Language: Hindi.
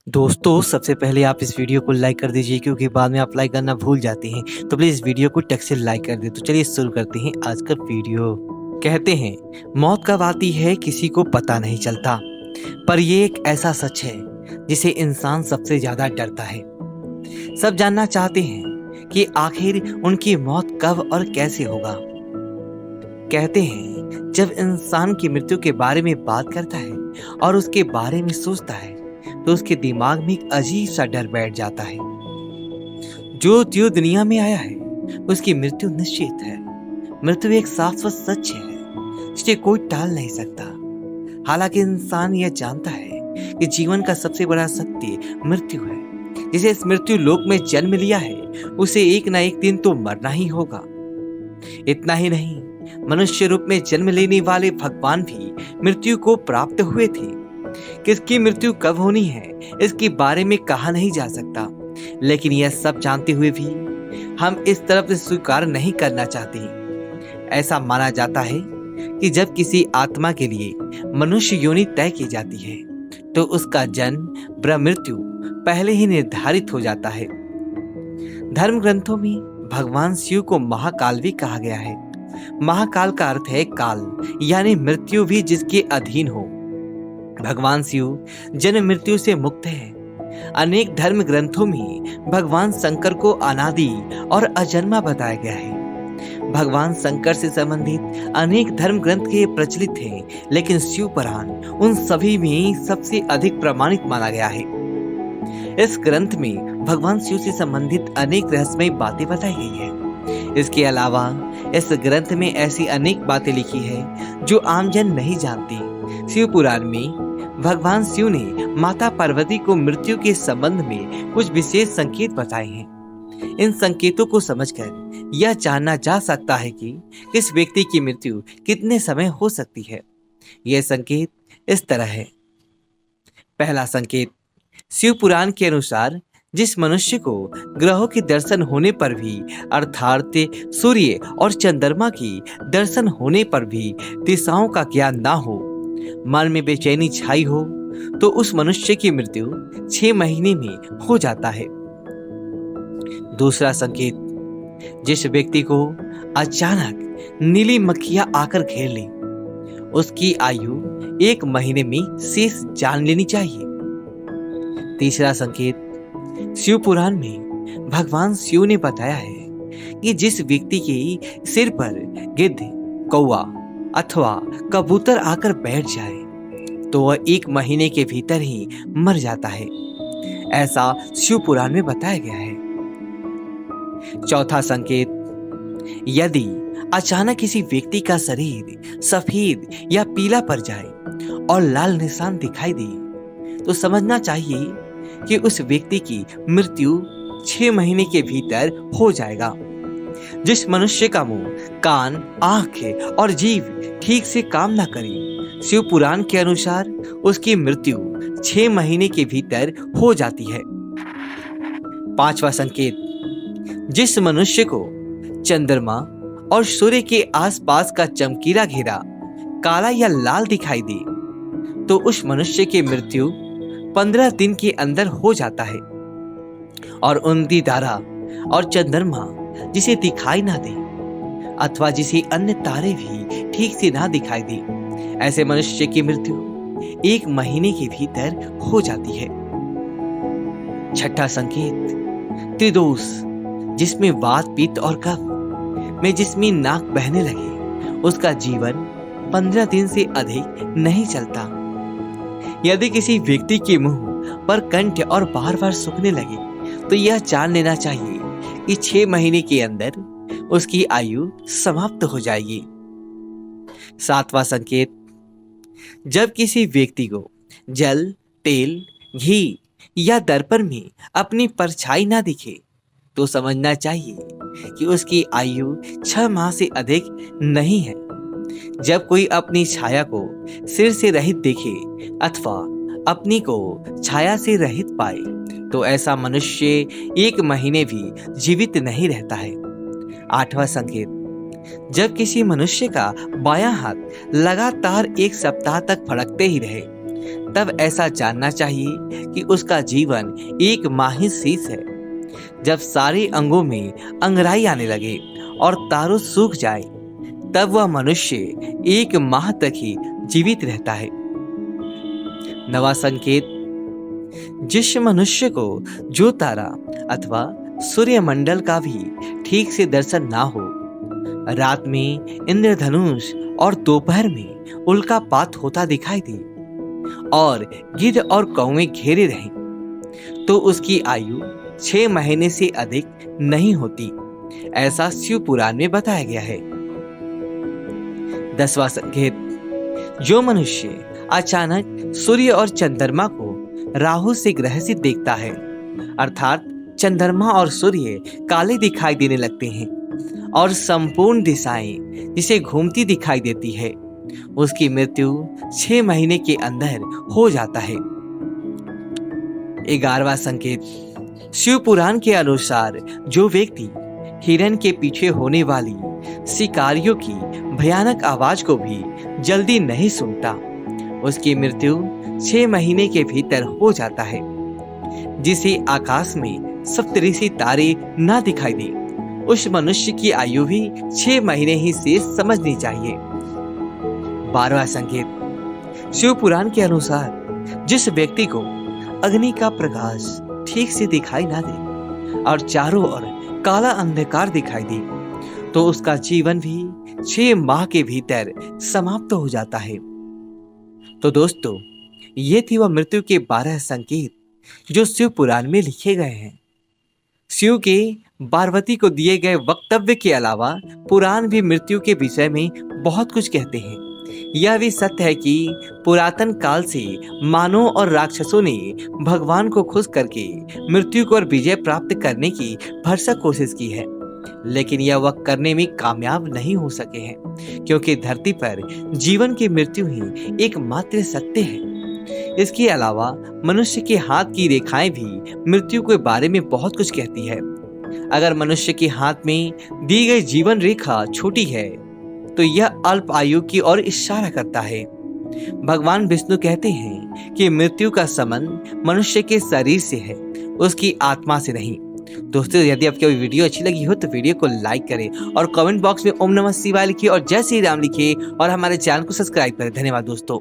दोस्तों, सबसे पहले आप इस वीडियो को लाइक कर दीजिए क्योंकि बाद में आप लाइक करना भूल जाते हैं। तो प्लीज़ इस वीडियो को टक से लाइक कर दें। तो चलिए शुरू करते हैं आज का वीडियो। कहते हैं, मौत कब आती है किसी को पता नहीं चलता, पर ये एक ऐसा सच है जिसे इंसान सबसे ज़्यादा डरता है। सब जानना चाहते हैं कि आखिर उनकी मौत कब और कैसे होगा। कहते हैं, जब इंसान की मृत्यु के बारे में बात करता है और उसके बारे में सोचता है तो उसके दिमाग में एक अजीब सा डर बैठ जाता है। जो त्यों दुनिया में आया है उसकी मृत्यु निश्चित है। मृत्यु एक शाश्वत सच है जिसे कोई टाल नहीं सकता। हालांकि इंसान यह जानता है कि जीवन का सबसे बड़ा सत्य मृत्यु है। जिसे इस मृत्यु लोक में जन्म लिया है उसे एक ना एक दिन तो मरना ही होगा। इतना ही नहीं, मनुष्य रूप में जन्म लेने वाले भगवान भी मृत्यु को प्राप्त हुए थे। किसकी मृत्यु कब होनी है इसके बारे में कहा नहीं जा सकता, लेकिन यह सब जानते हुए भी हम इस तरफ से स्वीकार नहीं करना चाहते। ऐसा माना जाता है कि जब किसी आत्मा के लिए मनुष्य योनि तय की जाती है तो उसका जन्म ब्रह्म मृत्यु पहले ही निर्धारित हो जाता है। धर्म ग्रंथों में भगवान शिव को महाकाल भी कहा गया है। महाकाल का अर्थ है काल, यानी मृत्यु भी जिसके अधीन हो। भगवान शिव जन्म मृत्यु से मुक्त है। अनेक धर्म ग्रंथों में भगवान शंकर को अनादि और अजन्मा बताया गया है। भगवान शंकर से संबंधित अनेक धर्म ग्रंथ के प्रचलित हैं, लेकिन शिव पुराण उन सभी में सबसे अधिक प्रमाणित माना गया है। इस ग्रंथ में भगवान शिव से संबंधित अनेक रहस्यमय बातें बताई गई है। इसके अलावा इस ग्रंथ में ऐसी अनेक बातें लिखी है जो आमजन नहीं जानती। शिव पुराण में भगवान शिव ने माता पार्वती को मृत्यु के संबंध में कुछ विशेष संकेत बताए हैं। इन संकेतों को समझकर यह जानना जा सकता है कि किस व्यक्ति की मृत्यु कितने समय हो सकती है। यह संकेत इस तरह है। पहला संकेत, शिव पुराण के अनुसार जिस मनुष्य को ग्रहों के दर्शन होने पर भी, अर्थात सूर्य और चंद्रमा की दर्शन होने पर भी दिशाओं का ज्ञान ना हो, मन में बेचैनी छाई हो, तो उस मनुष्य की मृत्यु 6 महीने में हो जाता है। दूसरा संकेत, जिस व्यक्ति को अचानक नीली मक्खियां आकर घेर ले, उसकी आयु 1 महीने में शेष जान लेनी चाहिए। तीसरा संकेत, शिव पुराण में भगवान शिव ने बताया है कि जिस व्यक्ति के सिर पर गिद्ध, कौवा अथवा कबूतर आकर बैठ जाए तो वह 1 महीने के भीतर ही मर जाता है। ऐसा शिव पुराण में बताया गया है। चौथा संकेत, यदि अचानक किसी व्यक्ति का शरीर सफेद या पीला पड़ जाए और लाल निशान दिखाई दे तो समझना चाहिए कि उस व्यक्ति की मृत्यु 6 महीने के भीतर हो जाएगा। जिस मनुष्य का मुंह, कान, आंखें और जीभ ठीक से काम ना करे, शिव पुराण के अनुसार उसकी मृत्यु 6 महीने के भीतर हो जाती है। पांचवा संकेत, जिस मनुष्य को चंद्रमा और सूर्य के आसपास का चमकीला घेरा काला या लाल दिखाई दे तो उस मनुष्य की मृत्यु 15 दिन के अंदर हो जाता है। और उनकी तारा और चंद्रमा जिसे दिखाई ना दे अथवा जिसे अन्य तारे भी ठीक से ना दिखाई दे, ऐसे मनुष्य की मृत्यु 1 महीने के भीतर हो जाती है। छठा संकेत, त्रिदोष, जिसमें वात, पित्त और कफ में जिसमें नाक बहने लगे, उसका जीवन 15 दिन से अधिक नहीं चलता। यदि किसी व्यक्ति के मुंह पर कंठ और बार बार सूखने लगे तो यह जान लेना चाहिए कि 6 महीने के अंदर उसकी आयु समाप्त हो जाएगी। सातवां संकेत, जब किसी व्यक्ति को जल, तेल, घी या दर्पण में अपनी परछाई ना दिखे तो समझना चाहिए कि उसकी आयु 6 माह से अधिक नहीं है। जब कोई अपनी छाया को सिर से रहित देखे अथवा अपनी को छाया से रहित पाए तो ऐसा मनुष्य 1 महीने भी जीवित नहीं रहता है। आठवां संकेत, जब किसी मनुष्य का बायां हाथ लगातार 1 सप्ताह तक फड़कते ही रहे तब ऐसा जानना चाहिए कि उसका जीवन एक माही शीश है। जब सारे अंगों में अंगड़ाई आने लगे और तारों सूख जाए, तब वह मनुष्य 1 माह तक ही जीवित रहता है। नवा संकेत, जिस मनुष्य को जो तारा अथवा सूर्यमंडल का भी ठीक से दर्शन ना हो, रात में इंद्रधनुष और दोपहर में उल्कापात होता दिखाई दे और गिद्ध और कौवे घेरे रहें, तो उसकी आयु 6 महीने से अधिक नहीं होती, ऐसा शिव पुराण में बताया गया है। 10वां संकेत, जो मनुष्य अचानक सूर्य और चंद्रमा को राहु से ग्रसित देखता है, अर्थात चंद्रमा और सूर्य काले दिखाई देने लगते हैं और संपूर्ण दिशाएं जिसे घूमती दिखाई देती है, उसकी मृत्यु 6 महीने के अंदर हो जाता है। 11वां संकेत, शिव पुराण के अनुसार जो व्यक्ति हिरण के पीछे होने वाली शिकारियों की भयानक आवाज को भी जल्दी नहीं सुनता, उसकी मृत्यु 6 महीने के भीतर हो जाता है। जिसे आकाश में सप्तऋषि तारे ना दिखाई दे, उस मनुष्य की आयु भी 6 महीने ही से समझनी चाहिए। 12वां संकेत, शिव पुराण के अनुसार जिस व्यक्ति को अग्नि का प्रकाश ठीक से दिखाई ना दे और चारों ओर काला अंधकार दिखाई दे, तो उसका जीवन भी 6 माह के भीतर समाप्त हो जाता है। तो दोस्तों, ये थी वह मृत्यु के 12 संकेत जो शिव पुराण में लिखे गए हैं। शिव के पार्वती को दिए गए वक्तव्य के अलावा पुराण भी मृत्यु के विषय में बहुत कुछ कहते हैं। यह भी सत्य है कि पुरातन काल से मानव और राक्षसों ने भगवान को खुश करके मृत्यु को और विजय प्राप्त करने की भरसक कोशिश की है, लेकिन यह वह करने में कामयाब नहीं हो सके हैं, क्योंकि धरती पर जीवन की मृत्यु ही एकमात्र सत्य है। इसके अलावा मनुष्य के हाथ की रेखाएं भी मृत्यु के बारे में बहुत कुछ कहती है। अगर मनुष्य के हाथ में दी गई जीवन रेखा छोटी है, तो यह अल्प आयु की ओर इशारा करता है। भगवान विष्णु कहते हैं कि मृत्यु का संबंध मनुष्य के शरीर से है, उसकी आत्मा से नहीं। दोस्तों, यदि आपको वीडियो अच्छी लगी हो तो वीडियो को लाइक करें और कमेंट बॉक्स में ओम नमः शिवाय लिखिए और जय श्री राम लिखिए और हमारे चैनल को सब्सक्राइब करें। धन्यवाद दोस्तों।